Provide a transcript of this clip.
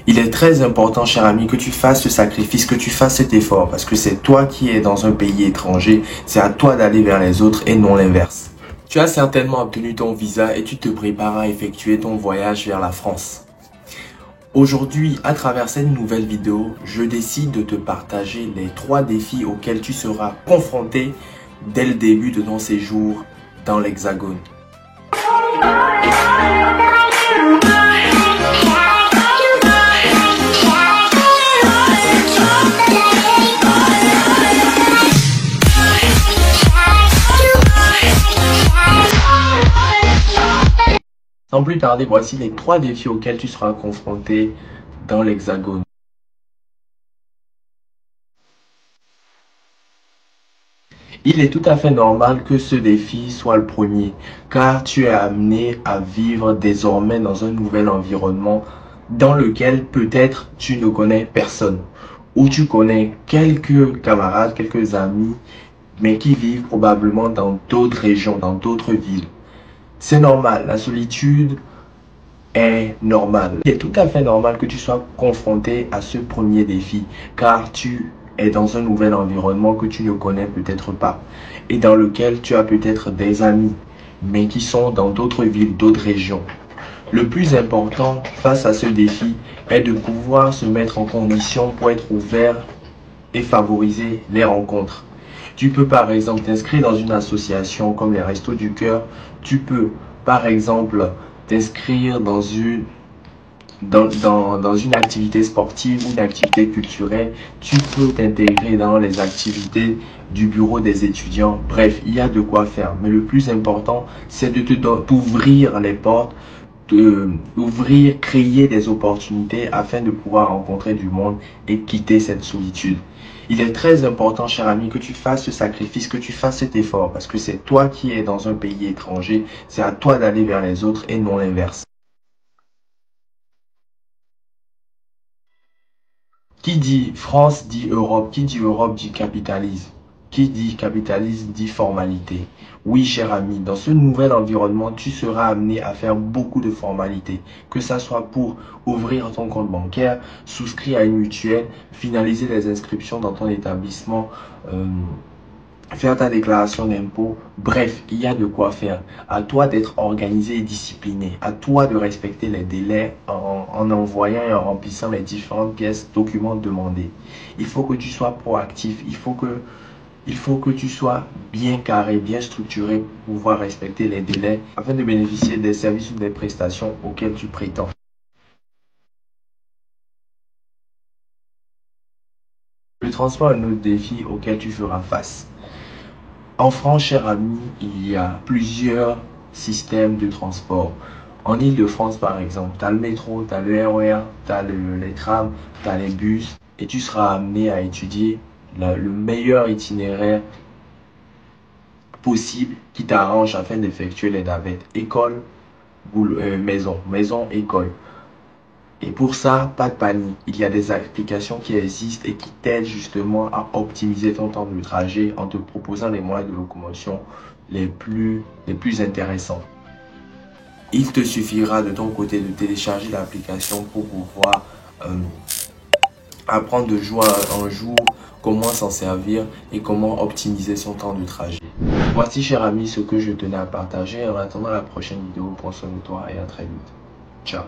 Il est très important, cher ami, que tu fasses ce sacrifice, que tu fasses cet effort, parce que c'est toi qui es dans un pays étranger, c'est à toi d'aller vers les autres et non l'inverse. Tu as certainement obtenu ton visa et tu te prépares à effectuer ton voyage vers la France. Aujourd'hui, à travers cette nouvelle vidéo, je décide de te partager les 3 défis auxquels tu seras confronté dès le début de ton séjour dans l'Hexagone. Sans plus tarder, voici les 3 défis auxquels tu seras confronté dans l'Hexagone. Il est tout à fait normal que ce défi soit le premier, car tu es amené à vivre désormais dans un nouvel environnement dans lequel peut-être tu ne connais personne, ou tu connais quelques camarades, quelques amis, mais qui vivent probablement dans d'autres régions, dans d'autres villes. C'est normal, la solitude est normale. Il est tout à fait normal que tu sois confronté à ce premier défi, car tu es dans un nouvel environnement que tu ne connais peut-être pas et dans lequel tu as peut-être des amis, mais qui sont dans d'autres villes, d'autres régions. Le plus important face à ce défi est de pouvoir se mettre en condition pour être ouvert et favoriser les rencontres. Tu peux par exemple t'inscrire dans une association comme les Restos du Cœur. Tu peux par exemple t'inscrire dans une activité sportive ou une activité culturelle. Tu peux t'intégrer dans les activités du bureau des étudiants. Bref, il y a de quoi faire. Mais le plus important, c'est de t'ouvrir les portes, créer des opportunités afin de pouvoir rencontrer du monde et quitter cette solitude. Il est très important, cher ami, que tu fasses ce sacrifice, que tu fasses cet effort, parce que c'est toi qui es dans un pays étranger, c'est à toi d'aller vers les autres et non l'inverse. Qui dit France dit Europe, qui dit Europe dit capitalisme. Qui dit capitalisme dit formalité. Oui, cher ami, dans ce nouvel environnement, tu seras amené à faire beaucoup de formalités. Que ça soit pour ouvrir ton compte bancaire, souscrire à une mutuelle, finaliser les inscriptions dans ton établissement, faire ta déclaration d'impôt. Bref, il y a de quoi faire. À toi d'être organisé et discipliné. À toi de respecter les délais en envoyant et en remplissant les différentes pièces, documents demandés. Il faut que tu sois proactif. Il faut que tu sois bien carré, bien structuré pour pouvoir respecter les délais afin de bénéficier des services ou des prestations auxquelles tu prétends. Le transport est un autre défi auquel tu feras face. En France, cher ami, il y a plusieurs systèmes de transport. En Île-de-France, par exemple, tu as le métro, tu as le RER, tu as les trams, tu as les bus. Et tu seras amené à étudier le meilleur itinéraire possible qui t'arrange afin d'effectuer les navettes. École, maison, maison, école. Et pour ça, pas de panique. Il y a des applications qui existent et qui t'aident justement à optimiser ton temps de trajet en te proposant les moyens de locomotion les plus intéressants. Il te suffira de ton côté de télécharger l'application pour pouvoir apprendre de jour en jour comment s'en servir et comment optimiser son temps de trajet. Voici, cher ami, ce que je tenais à partager. En attendant la prochaine vidéo, prends soin de toi et à très vite. Ciao.